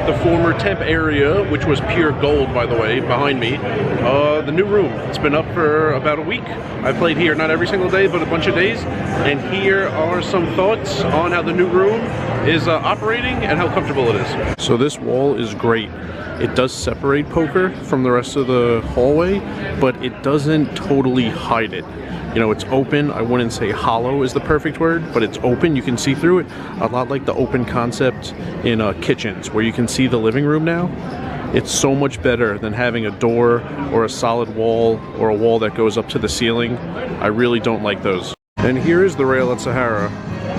the former temp area, which was pure gold, by the way, behind me. The new room. It's been up for about a week. I played here not every single day, but a bunch of days. And here are some thoughts on how the new room is operating and how comfortable it is. So this wall is great. It does separate poker from the rest of the hallway, but it doesn't totally hide it. You know, it's open. I wouldn't say hollow is the perfect word, but it's open. You can see through it. A lot like the open concept in kitchens, where you can see the living room now. It's so much better than having a door or a solid wall or a wall that goes up to the ceiling. I really don't like those. And here is the rail at Sahara.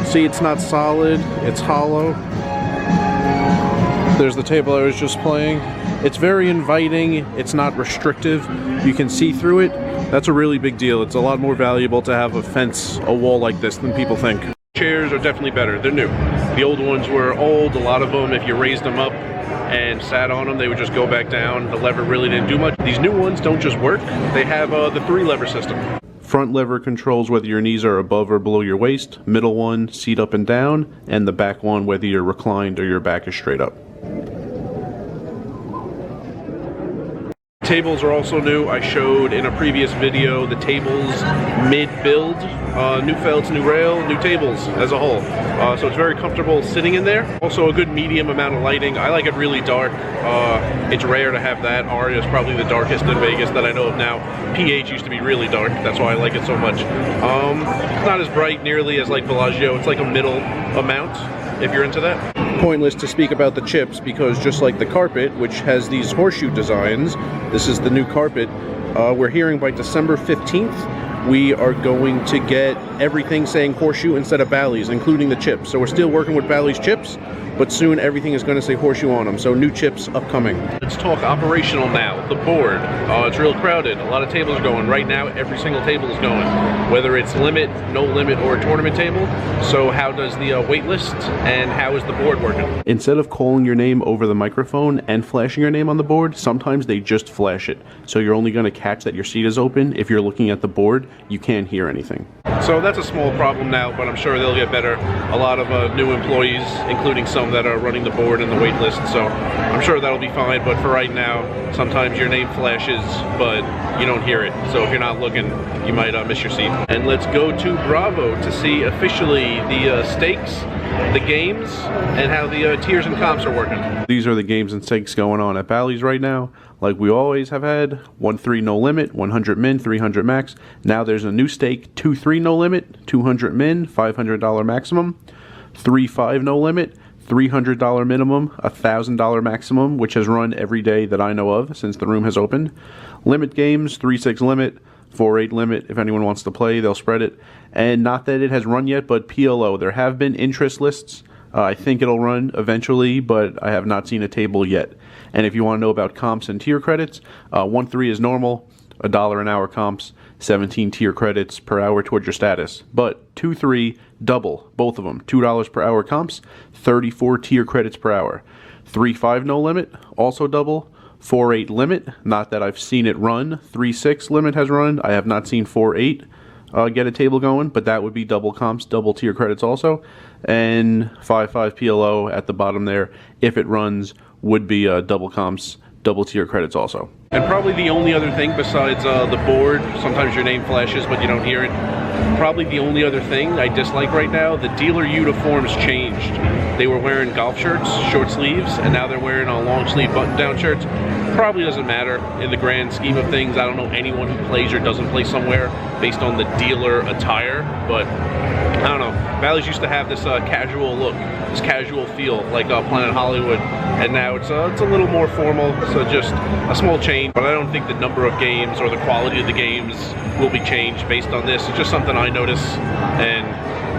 See, it's not solid, it's hollow. There's the table I was just playing. It's very inviting, it's not restrictive. You can see through it. That's a really big deal. It's a lot more valuable to have a fence, a wall like this than people think. Chairs are definitely better, they're new. The old ones were old, a lot of them, if you raised them up and sat on them, they would just go back down. The lever really didn't do much. These new ones don't just work, they have the 3-lever system. Front lever controls whether your knees are above or below your waist, middle one, seat up and down, and the back one, whether you're reclined or your back is straight up. Tables are also new. I showed in a previous video the tables mid-build. New felts, new rail, new tables as a whole. So it's very comfortable sitting in there. Also a good medium amount of lighting. I like it really dark. It's rare to have that. Aria is probably the darkest in Vegas that I know of now. PH used to be really dark. That's why I like it so much. It's not as bright nearly as like Bellagio. It's like a middle amount if you're into that. Pointless to speak about the chips because just like the carpet, which has these horseshoe designs, this is the new carpet. We're hearing by December 15th, we are going to get everything saying horseshoe instead of Bally's, including the chips. So we're still working with Bally's chips, but soon everything is going to say horseshoe on them. So new chips upcoming. Let's talk operational now. The board. It's real crowded. A lot of tables are going. Right now, every single table is going. Whether it's limit, no limit, or a tournament table. So how does the wait list and how is the board working? Instead of calling your name over the microphone and flashing your name on the board, sometimes they just flash it. So you're only going to catch that your seat is open. If you're looking at the board, you can't hear anything. So that's a small problem now, but I'm sure they'll get better. A lot of new employees, including some that are running the board and the wait list, so I'm sure that'll be fine. But for right now, sometimes your name flashes, but you don't hear it. So if you're not looking, you might miss your seat. And let's go to Bravo to see officially the stakes, the games, and how the tiers and comps are working. These are the games and stakes going on at Bally's right now. Like we always have had, 1-3 no limit, 100 min, 300 max. Now there's a new stake, 2-3 no limit, 200 min, $500 maximum. 3-5 no limit, $300 minimum, $1,000 maximum, which has run every day that I know of since the room has opened. Limit games, 3-6 limit, 4-8 limit. If anyone wants to play, they'll spread it. And not that it has run yet, but PLO. There have been interest lists. I think it'll run eventually, but I have not seen a table yet. And if you want to know about comps and tier credits, 1-3 is normal, $1 an hour comps, 17 tier credits per hour towards your status. But 2-3, double, both of them, $2 per hour comps, 34 tier credits per hour. 3-5 no limit, also double. 4-8 limit, not that I've seen it run. 3-6 limit has run. I have not seen 4-8 get a table going, but that would be double comps, double tier credits also. And 5-5 PLO at the bottom there, if it runs, would be double comps, double tier credits also. And probably the only other thing besides the board, sometimes your name flashes but you don't hear it. Probably the only other thing I dislike right now, the dealer uniforms changed. They were wearing golf shirts, short sleeves, and now they're wearing long sleeve button-down shirts. Probably doesn't matter in the grand scheme of things. I don't know anyone who plays or doesn't play somewhere based on the dealer attire, but I don't know. Bally's used to have this casual look, this casual feel, like Planet Hollywood, and now it's a little more formal, so just a small change. But I don't think the number of games or the quality of the games will be changed based on this. It's just something I notice, and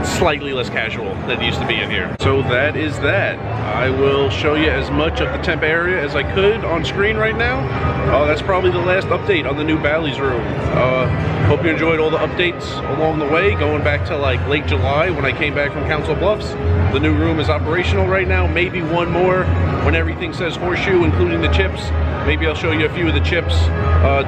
slightly less casual than it used to be in here. So that is that. I will show you as much of the temp area as I could on screen right now. That's probably the last update on the new Bally's room. Hope you enjoyed all the updates along the way, going back to like late July when I came back from Council Bluffs. The new room is operational right now, maybe one more when everything says horseshoe, including the chips. Maybe I'll show you a few of the chips.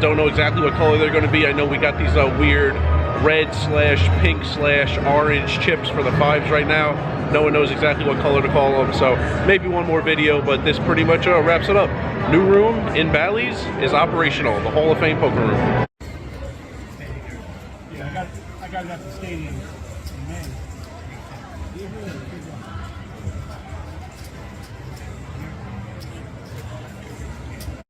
Don't know exactly what color they're going to be. I know we got these weird red/pink/orange chips for the 5s right now. No one knows exactly what color to call them, so maybe one more video, but this pretty much wraps it up. New room in Bally's is operational, the Hall of Fame poker room. Yeah, I got it at the stadium in May.